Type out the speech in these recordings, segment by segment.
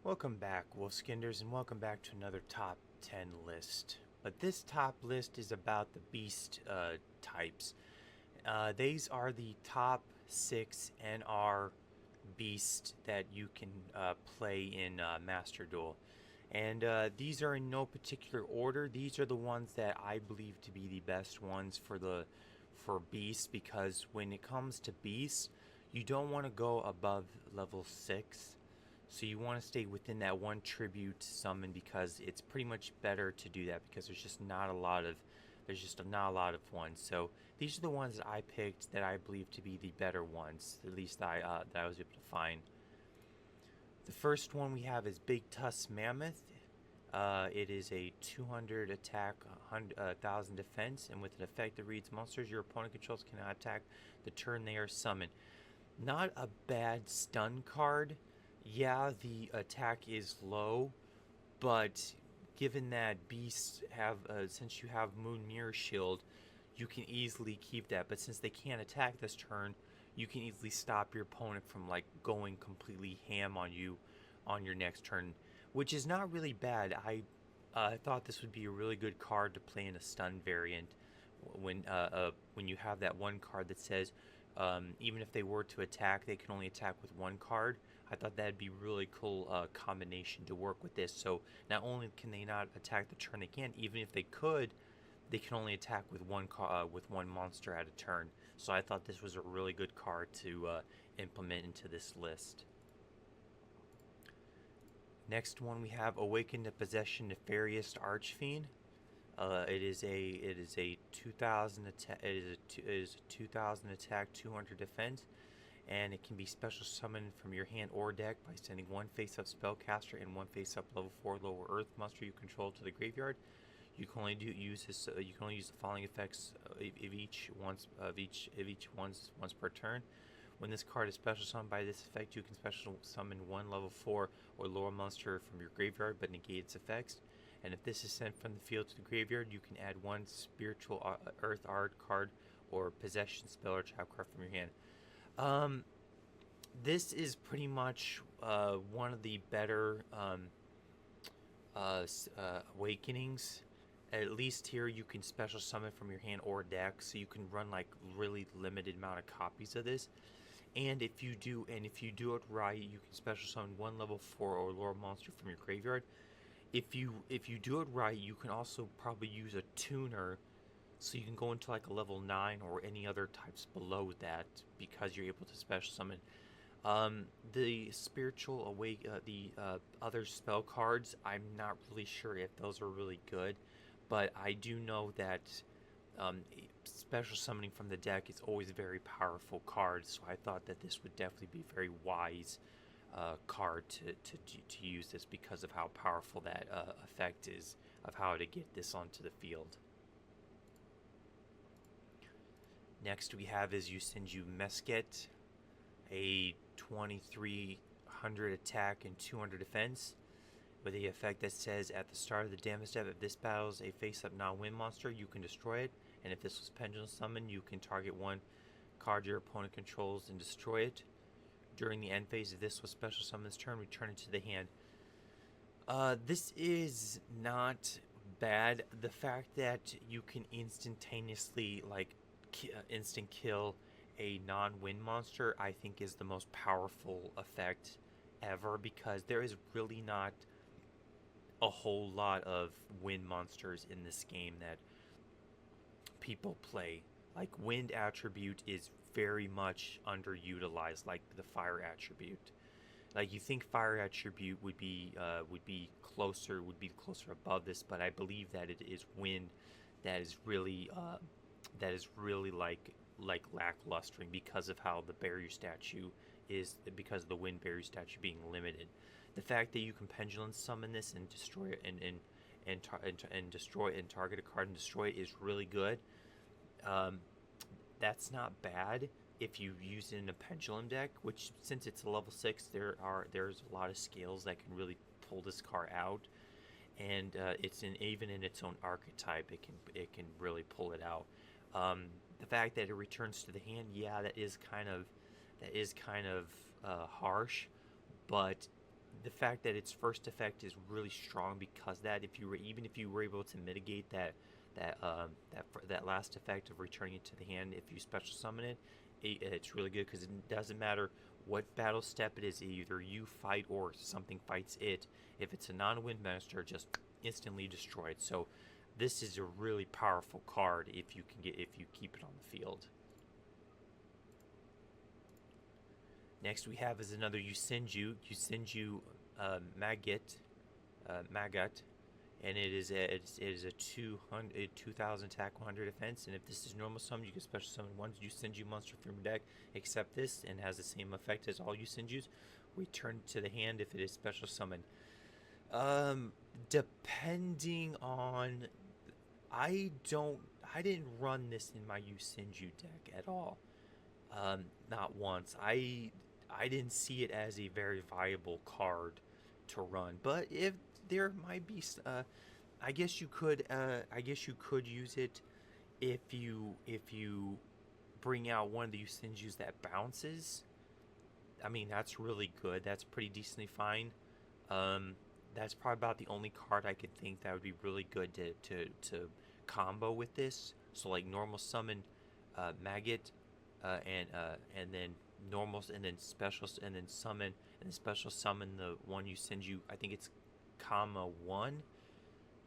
Welcome back, Wolfskinders, and welcome back to another top 10 list. But this top list is about the beast types. These are the top 6 NR beasts that you can play in Master Duel. And these are in no particular order. These are the ones that I believe to be the best ones for beasts, because when it comes to beasts, you don't want to go above level 6. So you want to stay within that one tribute summon, because it's pretty much better to do that because there's just not a lot of ones. So these are the ones that I picked that I believe to be the better ones, at least that I was able to find. The first one we have is Big Tusk Mammoth. It is a 200 attack, 1,000 defense, and with an effect that reads monsters your opponent controls cannot attack the turn they are summoned. Not a bad stun card. Yeah, the attack is low, but given that beasts have, since you have Moon Mirror Shield, you can easily keep that. But since they can't attack this turn, you can easily stop your opponent from like going completely ham on you on your next turn, which is not really bad. I thought this would be a really good card to play in a stun variant when you have that one card that says even if they were to attack, they can only attack with one card. I thought that'd be really cool combination to work with this. So not only can they not attack the turn they can, even if they could, they can only attack with one monster at a turn. So I thought this was a really good card to implement into this list. Next one we have Awaken to Possession Nefarious Archfiend. It is a 2,000 attack. It is a 2,000 attack, 200 defense, and it can be special summoned from your hand or deck by sending one face-up spellcaster and one face-up level 4 lower earth monster you control to the graveyard. You can only use this. You can only use the following effects of each once per turn. When this card is special summoned by this effect, you can special summon one level 4 or lower monster from your graveyard but negate its effects. And if this is sent from the field to the graveyard, you can add one spiritual earth art card or possession spell or trap card from your hand. This is pretty much one of the better awakenings. At least here you can special summon from your hand or deck, so you can run like really limited amount of copies of this. And if you do it right, you can special summon one level 4 or lower monster from your graveyard. If you do it right, you can also probably use a tuner, so you can go into like a level 9 or any other types below that, because you're able to special summon. The spiritual the other spell cards, I'm not really sure if those are really good, but I do know that special summoning from the deck is always a very powerful card, so I thought that this would definitely be a very wise card to use this, because of how powerful that effect is of how to get this onto the field. Next we have is Yusenju Mesket, a 2,300 attack and 200 defense, with the effect that says at the start of the damage step, if this battles a face-up non-win monster, you can destroy it. And if this was pendulum summoned, you can target one card your opponent controls and destroy it. During the end phase, if this was special summon this turn, return it to the hand. This is not bad. The fact that you can instantaneously instant kill a non-win monster, I think is the most powerful effect ever, because there is really not a whole lot of win monsters in this game that people play. Like, wind attribute is very much underutilized, like the fire attribute. Like, you think fire attribute would be closer above this, but I believe that it is wind that is really like lacklustering, because of how the barrier statue is, because of the wind barrier statue being limited. The fact that you can pendulum summon this and destroy it and destroy and target a card and destroy it is really good. That's not bad if you use it in a pendulum deck, which, since it's a level 6, there's a lot of scales that can really pull this card out, and even in its own archetype, it can really pull it out. The fact that it returns to the hand, yeah, that is kind of harsh, but the fact that its first effect is really strong because that if you were even if you were able to mitigate that last effect of returning it to the hand, if you special summon it, it's really good because it doesn't matter what battle step it is. Either you fight or something fights it. If it's a non-wind monster, just instantly destroy it. So this is a really powerful card if you keep it on the field. Next we have is another Yusenju Magat, and it is a 2000 attack, 100 defense. And if this is normal summon, you can special summon one Yusenju monster from your deck, except this, and has the same effect as all Yusenjus. Return to the hand if it is special summon. Depending on, I didn't run this in my Yusenju deck at all. Not once. I didn't see it as a very viable card to run, but if there might be, I guess you could use it if you bring out one of the Yusenjus that bounces. I mean, that's really good. That's pretty decently fine. That's probably about the only card I could think that would be really good to combo with this. So like normal summon Maggot, and then normal, and then special, and then summon, and then special summon the one Yusenju. I think it's comma 1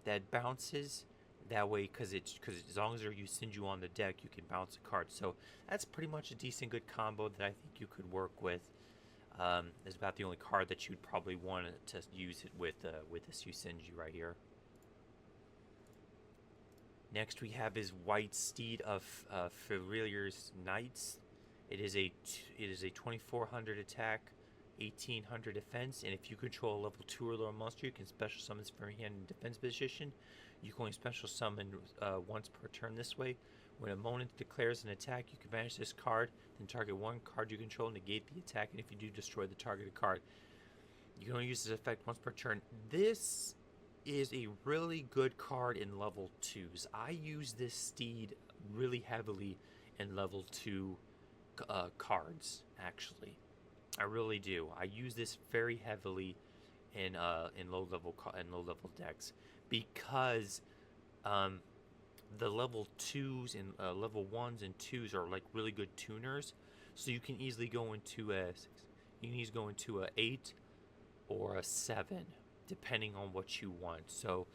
that bounces. That way, because as long as you Yusenju on the deck, you can bounce a card. So that's pretty much a decent good combo that I think you could work with. It's about the only card that you'd probably want to use it with this Yusenju right here. Next we have is White Steed of Fenrir's Knights. It is a 2400 attack, 1800 defense, and if you control a level 2 or lower monster, you can special summon this from your hand in defense position. You can only special summon once per turn this way. When a opponent declares an attack, you can banish this card, then target one card you control, negate the attack, and if you do, destroy the targeted card. You can only use this effect once per turn. This is a really good card in level 2s. I use this steed really heavily in level 2 cards, actually. I really do. I use this very heavily in low level decks because the level 2s and level 1s and 2s are like really good tuners, so you can easily go into a 8 or a 7 depending on what you want. So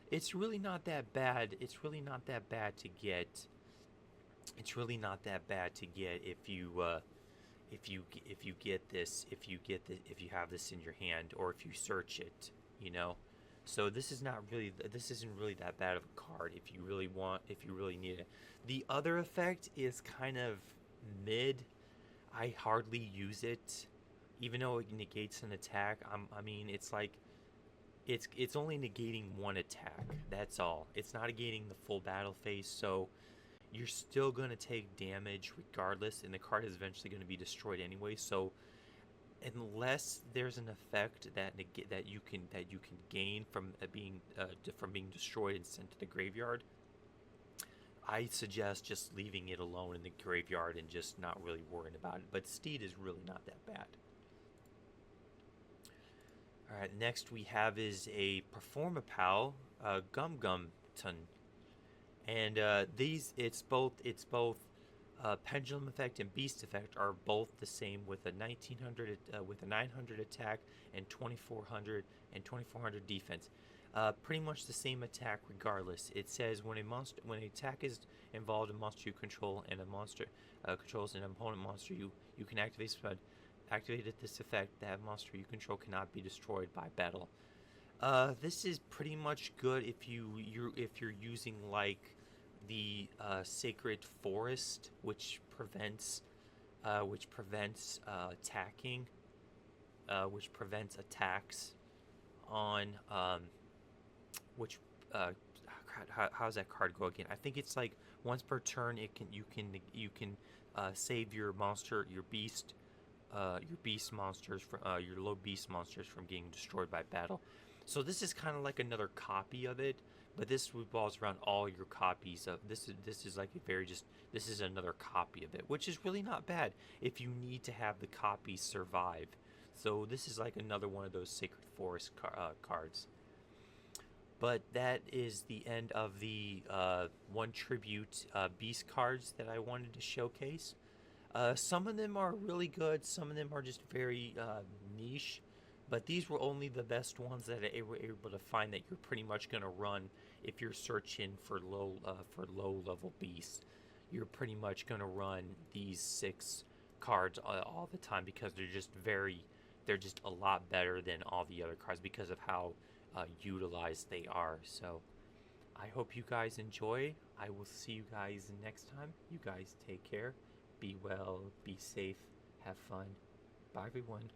it's really not that bad. It's really not that bad to get. It's really not that bad to get if you have this in your hand, or if you search it, you know. So this isn't really that bad of a card if you really need it. The other effect is kind of mid. I hardly use it, even though it negates an attack. I mean, it's like it's only negating one attack. That's all. It's not negating the full battle phase. So you're still going to take damage regardless, and the card is eventually going to be destroyed anyway. So unless there's an effect that you can gain from being destroyed and sent to the graveyard, I suggest just leaving it alone in the graveyard and just not really worrying about it. But Steed is really not that bad. Alright, next we have is a Performapal, Gumgumton. And it's both Pendulum Effect and Beast Effect are both the same with a 1900 with a 900 attack and 2400 defense. Pretty much the same attack regardless. It says when an attack is involved in monster you control and a monster controls an opponent monster, you can activate this effect. That monster you control cannot be destroyed by battle. This is pretty much good if you're using like the Sacred Forest, which prevents attacking, which prevents attacks on how's that card go again? I think it's like once per turn you can save your beast monsters from your low beast monsters from getting destroyed by battle. So this is kind of like another copy of it, but this revolves around all your copies of this. This is like this is another copy of it, which is really not bad if you need to have the copies survive. So this is like another one of those Sacred Forest cards. But that is the end of the one tribute beast cards that I wanted to showcase. Some of them are really good, some of them are just very niche, but these were only the best ones that I were able to find that you're pretty much going to run if you're searching for low level beasts. You're pretty much going to run these 6 cards all the time because they're just a lot better than all the other cards because of how utilized they are. So I hope you guys enjoy. I will see you guys next time. You guys take care. Be well, be safe, have fun. Bye, everyone.